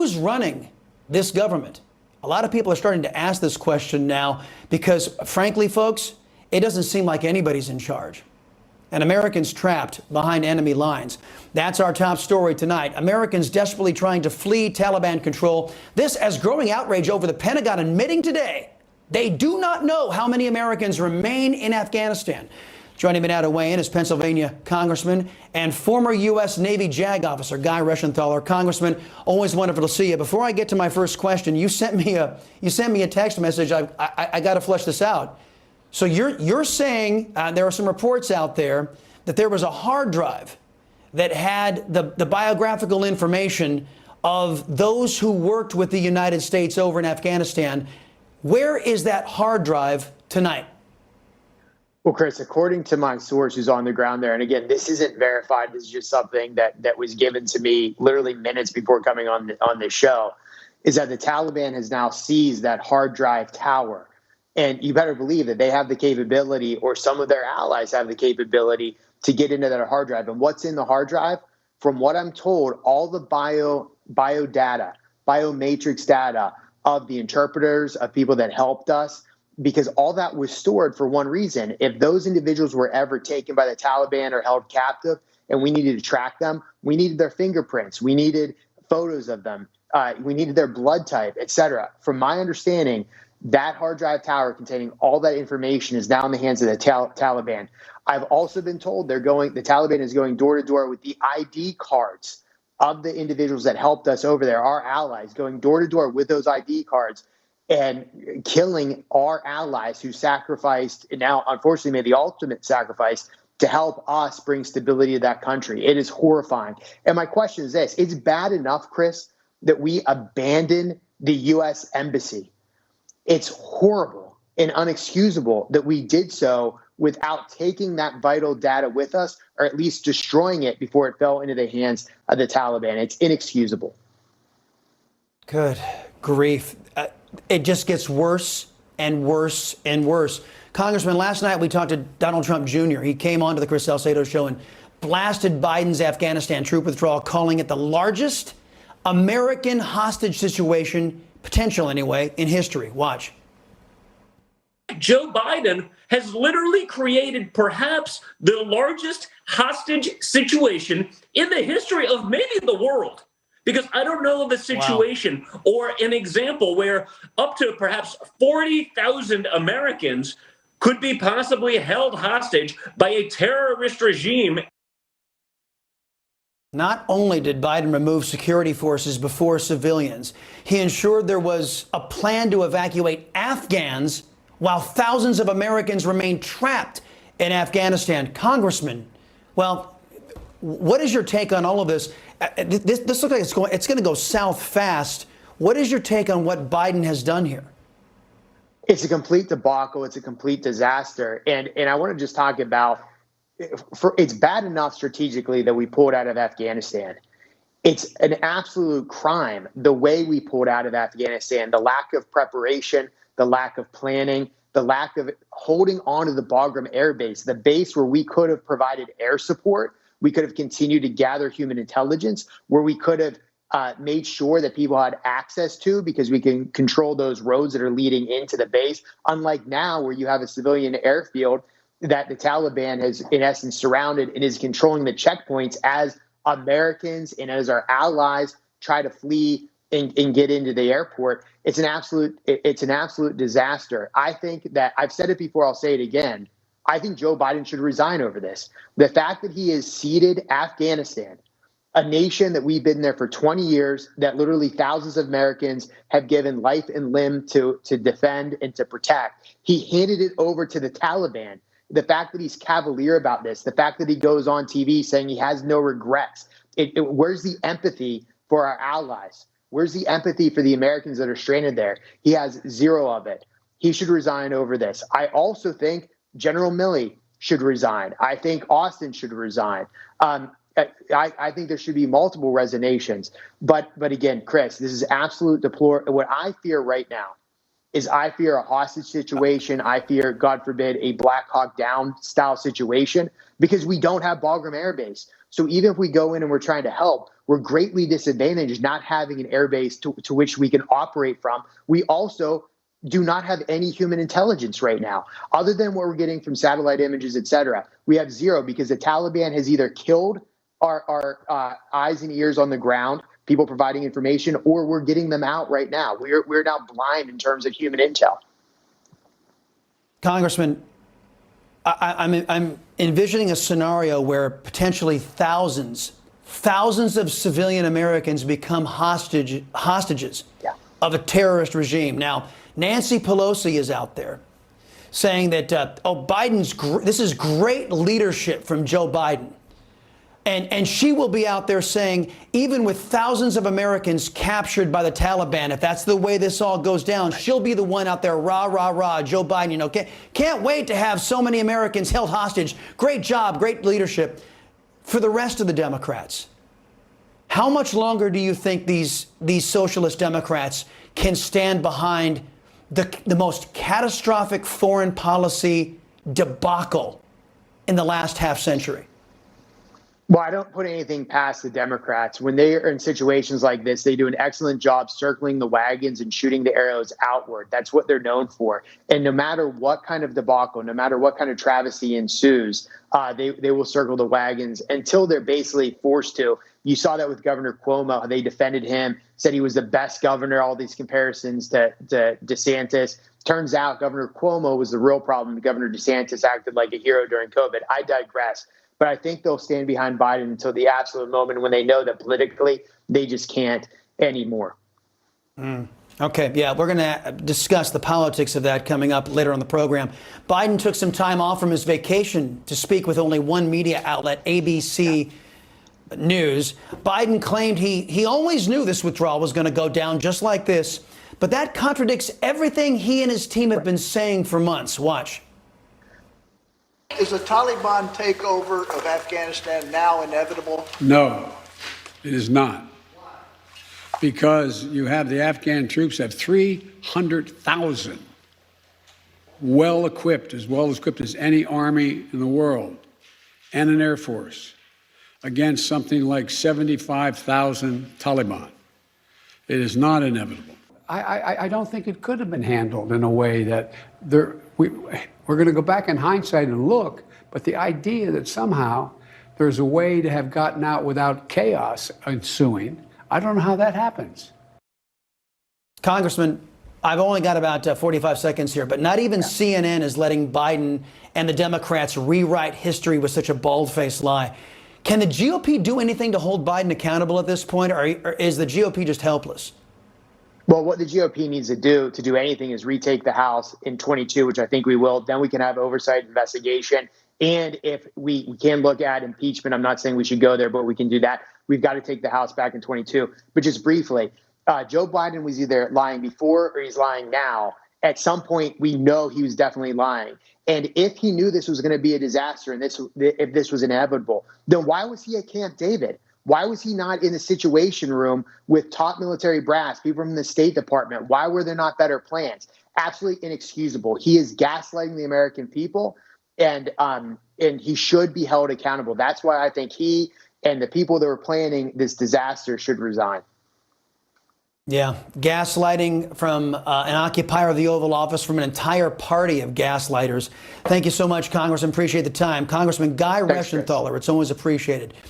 Who's running this government? A lot of people are starting to ask this question now because, frankly, folks, it doesn't seem like anybody's in charge. And Americans trapped behind enemy lines. That's our top story tonight. Americans desperately trying to flee Taliban control. This as growing outrage over the Pentagon admitting today they do not know how many Americans remain in Afghanistan. Joining me now to weigh in is Pennsylvania Congressman and former U.S. Navy JAG officer Guy Reschenthaler. Congressman, always wonderful to see you. Before I get to my first question, you sent me a text message. I got to flesh this out. So you're saying there are some reports out there that there was a hard drive that had the biographical information of those who worked with the United States over in Afghanistan. Where is that hard drive tonight? Well, Chris, according to my source who's on the ground there, and again, this isn't verified, this is just something that was given to me literally minutes before coming on this show, is that the Taliban has now seized that hard drive tower. And you better believe that they have the capability, or some of their allies have the capability, to get into that hard drive. And what's in the hard drive? From what I'm told, all the bio data, biomatrix data of the interpreters, of people that helped us, because all that was stored for one reason. If those individuals were ever taken by the Taliban or held captive and we needed to track them, we needed their fingerprints, we needed photos of them, we needed their blood type, etc. From my understanding, that hard drive tower containing all that information is now in the hands of the Taliban. I've also been told the Taliban is going door to door with the ID cards of the individuals that helped us over there, our allies, going door to door with those ID cards and killing our allies who sacrificed, and now unfortunately made the ultimate sacrifice to help us bring stability to that country. It is horrifying. And my question is this: it's bad enough, Chris, that we abandon the U.S. embassy. It's horrible and unexcusable that we did so without taking that vital data with us, or at least destroying it before it fell into the hands of the Taliban. It's inexcusable. Good grief. It just gets worse and worse and worse. Congressman, last night we talked to Donald Trump Jr. He came on to the Chris Salcedo Show and blasted Biden's Afghanistan troop withdrawal, calling it the largest American hostage situation, potential anyway, in history. Watch. Joe Biden has literally created perhaps the largest hostage situation in the history of maybe the world. Because I don't know of a situation or an example where up to perhaps 40,000 Americans could be possibly held hostage by a terrorist regime. Not only did Biden remove security forces before civilians, he ensured there was a plan to evacuate Afghans while thousands of Americans remain trapped in Afghanistan. Congressman, well, what is your take on all of this? This looks like it's going to go south fast. What is your take on what Biden has done here? It's a complete debacle. It's a complete disaster. And I want to just talk about, it's bad enough strategically that we pulled out of Afghanistan. It's an absolute crime the way we pulled out of Afghanistan, the lack of preparation, the lack of planning, the lack of holding on to the Bagram Air Base, the base where we could have provided air support. We could have continued to gather human intelligence, where we could have made sure that people had access to, because we can control those roads that are leading into the base. Unlike now, where you have a civilian airfield that the Taliban has, in essence, surrounded and is controlling the checkpoints as Americans and as our allies try to flee and get into the airport. It's an absolute disaster. I think that, I've said it before, I'll say it again, I think Joe Biden should resign over this. The fact that he has ceded Afghanistan, a nation that we've been there for 20 years, that literally thousands of Americans have given life and limb to defend and to protect, he handed it over to the Taliban. The fact that he's cavalier about this, the fact that he goes on TV saying he has no regrets, where's the empathy for our allies? Where's the empathy for the Americans that are stranded there? He has zero of it. He should resign over this. I also think General Milley should resign. I think Austin should resign. I think there should be multiple resignations. But again, Chris, this is absolute deplorable. What I fear right now is I fear a hostage situation. I fear, God forbid, a Black Hawk Down style situation, because we don't have Bagram Air Base. So even if we go in and we're trying to help, We're greatly disadvantaged not having an airbase to which we can operate from. We also do not have any human intelligence right now, other than what we're getting from satellite images, et cetera. We have zero because the Taliban has either killed our eyes and ears on the ground, people providing information, or we're getting them out right now. We're now blind in terms of human intel. Congressman, I'm envisioning a scenario where potentially thousands of civilian Americans become hostages of a terrorist regime. Now, Nancy Pelosi is out there saying that, this is great leadership from Joe Biden. And she will be out there saying, even with thousands of Americans captured by the Taliban, if that's the way this all goes down, she'll be the one out there, rah, rah, rah, Joe Biden, can't wait to have so many Americans held hostage. Great job, great leadership. For the rest of the Democrats, how much longer do you think these socialist Democrats can stand behind the most catastrophic foreign policy debacle in the last half century? Well, I don't put anything past the Democrats. When they are in situations like this, they do an excellent job circling the wagons and shooting the arrows outward. That's what they're known for. And no matter what kind of debacle, no matter what kind of travesty ensues, they will circle the wagons until they're basically forced to. You saw that with Governor Cuomo. They defended him, said he was the best governor, all these comparisons to DeSantis. Turns out Governor Cuomo was the real problem. Governor DeSantis acted like a hero during COVID. I digress. But I think they'll stand behind Biden until the absolute moment when they know that politically they just can't anymore. Okay, yeah, we're going to discuss the politics of that coming up later on the program. Biden took some time off from his vacation to speak with only one media outlet, ABC News. Biden claimed he always knew this withdrawal was going to go down just like this, but that contradicts everything he and his team have been saying for months. Watch. Is the Taliban takeover of Afghanistan now inevitable? No, it is not. Because you have the Afghan troops have 300,000 well equipped as any army in the world, and an air force against something like 75,000 Taliban. It is not inevitable. I don't think it could have been handled in a way that we're going to go back in hindsight and look, but the idea that somehow there's a way to have gotten out without chaos ensuing, I don't know how that happens. Congressman, I've only got about 45 seconds here, but not even CNN is letting Biden and the Democrats rewrite history with such a bald-faced lie. Can the GOP do anything to hold Biden accountable at this point, or is the GOP just helpless? Well, what the GOP needs to do anything is retake the House in 22, which I think we will. Then we can have oversight investigation. And if we can look at impeachment, I'm not saying we should go there, but we can do that. We've got to take the House back in 22. But just briefly, Joe Biden was either lying before or he's lying now. At some point, we know he was definitely lying. And if he knew this was going to be a disaster and if this was inevitable, then why was he at Camp David? Why was he not in the Situation Room with top military brass, people from the State Department? Why were there not better plans? Absolutely inexcusable. He is gaslighting the American people, and he should be held accountable. That's why I think he and the people that were planning this disaster should resign. Yeah, gaslighting from an occupier of the Oval Office, from an entire party of gaslighters. Thank you so much, Congressman. Appreciate the time. Congressman Guy Reschenthaler, it's always appreciated.